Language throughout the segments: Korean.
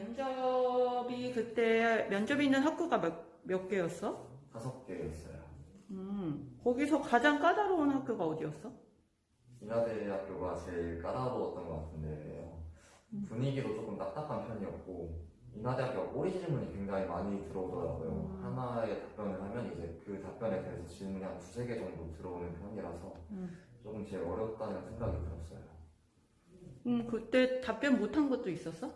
면접이 그때 면접이 있는 학교가 몇 개였어? 5개였어요. 거기서 가장 까다로운 학교가 어디였어? 인하대학교가 제일 까다로웠던 것 같은데요. 분위기도 조금 딱딱한 편이었고, 인하대학교가 꼬리 질문이 굉장히 많이 들어오더라고요. 하나의 답변을 하면 이제 그 답변에 대해서 질문이 한 2~3개 정도 들어오는 편이라서 조금 제일 어렵다는 생각이 들었어요. 그때 답변 못한 것도 있었어?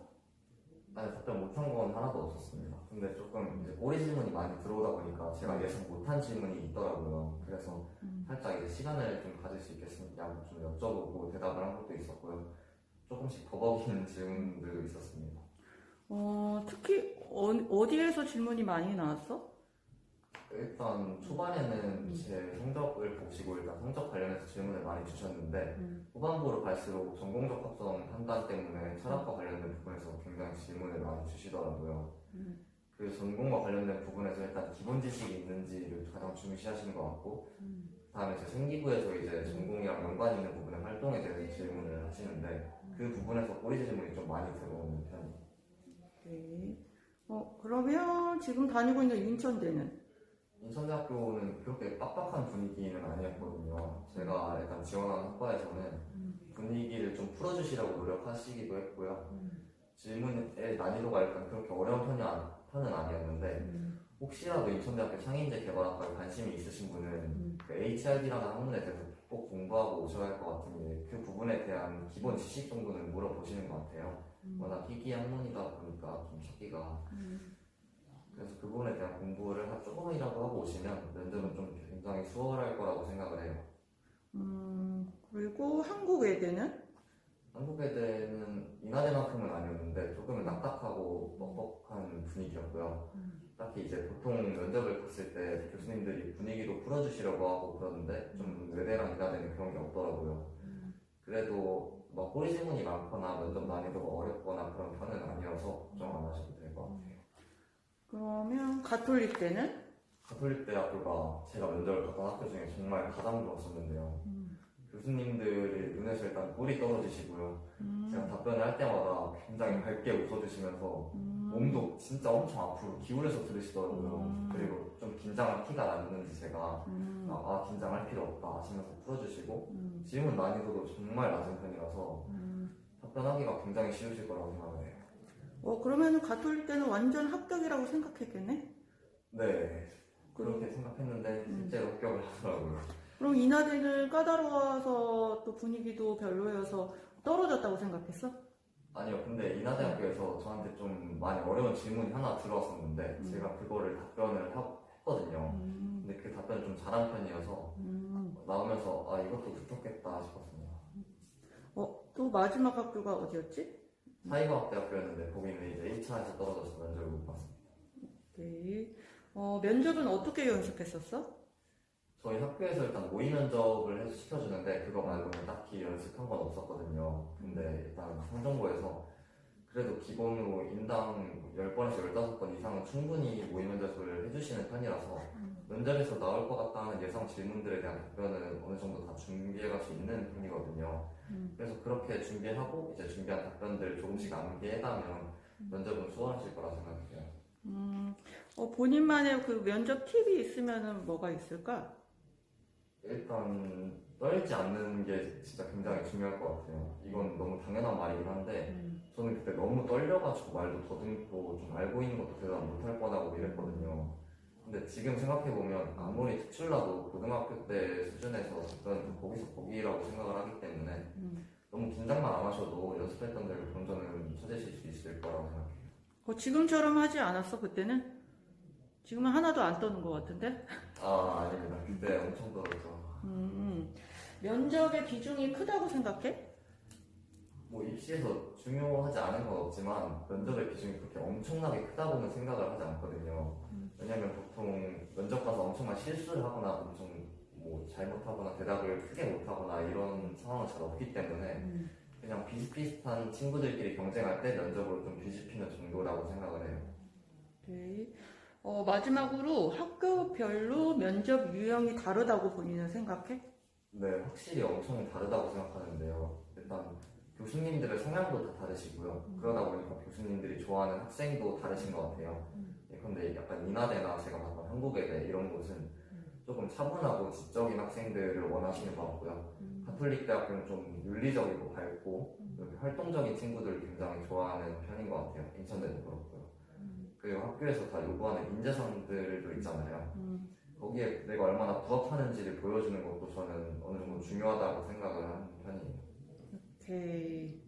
아니, 답변 못한 건 하나도 없었습니다. 근데 조금 이제 꼬리 질문이 많이 들어오다 보니까 제가 예상 못한 질문이 있더라고요. 그래서 살짝 이제 시간을 좀 가질 수 있겠느냐 좀 여쭤보고 대답을 한 것도 있었고요. 조금씩 버벅이는 질문도 있었습니다. 특히 어디에서 질문이 많이 나왔어? 일단 초반에는 제 성적을 보시고 일단 성적 관련해서 질문을 많이 주셨는데 후반부로 갈수록 전공적 합성 판단 때문에 철학과 관련된 부분에서 굉장히 질문을 많이 주시더라고요. 그 전공과 관련된 부분에서 일단 기본 지식이 있는지를 가장 중시하시는 것 같고 그다음에 제 생기부에서 이제 전공이랑 연관 있는 부분의 활동에 대해서 질문을 하시는데 그 부분에서 꼬리 질문이 좀 많이 들어오는 편이에요. 네. 그러면 지금 다니고 있는 인천대는? 인천대학교는 그렇게 빡빡한 분위기는 아니었거든요. 제가 일단 지원한 학과에서는 분위기를 좀 풀어주시려고 노력하시기도 했고요. 질문의 난이도가 일단 그렇게 어려운 편은 아니었는데 혹시라도 인천대학교 창의인재 개발학과에 관심이 있으신 분은 그 HRD라는 학문에 대해서 꼭 공부하고 오셔야 할 것 같은데 그 부분에 대한 기본 지식 정도는 물어보시는 것 같아요. 워낙 희귀 학문이다 보니까 좀 찾기가 그래서 그 부분에 대한 공부를 조금이라도 하고 오시면 면접은 좀 굉장히 수월할 거라고 생각을 해요. 그리고 한국외대는? 한국외대는 인하대만큼은 아니었는데 조금은 딱딱하고 뻑뻑한 분위기였고요. 딱히 이제 보통 면접을 봤을 때 교수님들이 분위기도 풀어주시려고 하고 그러는데 좀 외대랑 인하대는 그런 게 없더라고요. 그래도 막 꼬리 질문이 많거나 면접 난이도가 어렵거나 그런 편은 아니어서 걱정 안 하셔도 될 것 같아요. 그러면 가톨릭 때는? 가톨릭대학교가 제가 면접을 봤던 학교 중에 정말 가장 좋았었는데요. 교수님들의 눈에서 일단 꿀이 떨어지시고요. 제가 답변을 할 때마다 굉장히 밝게 웃어주시면서 몸도 진짜 엄청 앞으로 기울여서 들으시더라고요. 그리고 좀 긴장할 티가 났는지 제가 긴장할 필요 없다 하시면서 풀어주시고 질문 난이도도 정말 낮은 편이라서 답변하기가 굉장히 쉬우실 거라고 생각을 해요. 그러면 가톨릭 때는 완전 합격이라고 생각했겠네? 네, 그렇게 생각했는데 실제로 합격을 하더라고요. 그럼 인하대는 까다로워서 또 분위기도 별로여서 떨어졌다고 생각했어? 아니요, 근데 인하대학교에서 저한테 좀 많이 어려운 질문이 하나 들어왔었는데 제가 그거를 답변을 했거든요. 근데 그 답변을 좀 잘한 편이어서 나오면서 이것도 붙었겠다 싶었습니다. 또 마지막 학교가 어디였지? 사회과학대학교였는데 거기는 이제 1차에서 떨어져서 면접을 못 봤습니다. 네. 면접은 어떻게 연습했었어? 저희 학교에서 일단 모의 면접을 시켜주는데 그거 말고는 딱히 연습한 건 없었거든요. 근데 일단 성정고에서 그래도 기본으로 인당 10번에서 15번 이상은 충분히 모의 면접을 해주시는 편이라서 면접에서 나올 것 같다는 예상 질문들에 대한 답변은 어느 정도 다 준비해갈 수 있는 편이거든요. 그래서 그렇게 준비하고 이제 준비한 답변들 조금씩 암기해가면 면접은 수월하실 거라 생각해요. 본인만의 그 면접 팁이 있으면 뭐가 있을까? 일단 떨지 않는 게 진짜 굉장히 중요할 것 같아요. 이건 너무 당연한 말이긴 한데 저는 그때 너무 떨려가지고 말도 더듬고 좀 알고 있는 것도 대답 못할 뻔하고 이랬거든요. 근데 지금 생각해보면 아무리 특출나도 고등학교 때 수준에서 답변 거기서 거기라고 생각을 하기 때문에 너무 긴장만 안 하셔도 연습했던 대로 본전은 찾으실 수 있을 거라고 생각해요. 지금처럼 하지 않았어 그때는? 지금은 하나도 안 떠는 것 같은데? 아닙니다. 그때 엄청 떨었죠. 면접의 비중이 크다고 생각해? 뭐 입시에서 중요하지 않은 건 없지만 면접의 비중이 그렇게 엄청나게 크다고는 생각을 하지 않거든요. 왜냐면 보통 면접 가서 엄청난 실수를 하거나 엄청 뭐 잘못하거나 대답을 크게 못하거나 이런 상황은 잘 없기 때문에 그냥 비슷비슷한 친구들끼리 경쟁할 때 면접으로 좀 뒤집히는 정도라고 생각을 해요. 네. 마지막으로 학교별로 면접 유형이 다르다고 본인은 생각해? 네, 확실히 엄청 다르다고 생각하는데요. 일단 교수님들의 성향도 다 다르시고요. 그러다 보니까 교수님들이 좋아하는 학생도 다르신 것 같아요. 근데 약간 인하대나 제가 봤던 한국외대 이런 곳은 조금 차분하고 지적인 학생들을 원하시는 것 같고요. 가톨릭 대학교는 좀 윤리적이고 밝고 이렇게 활동적인 친구들을 굉장히 좋아하는 편인 것 같아요. 인천대도 그렇고요. 그리고 학교에서 다 요구하는 인재상들도 있잖아요. 거기에 내가 얼마나 부합하는지를 보여주는 것도 저는 어느 정도 중요하다고 생각을 하는 편이에요. 오케이.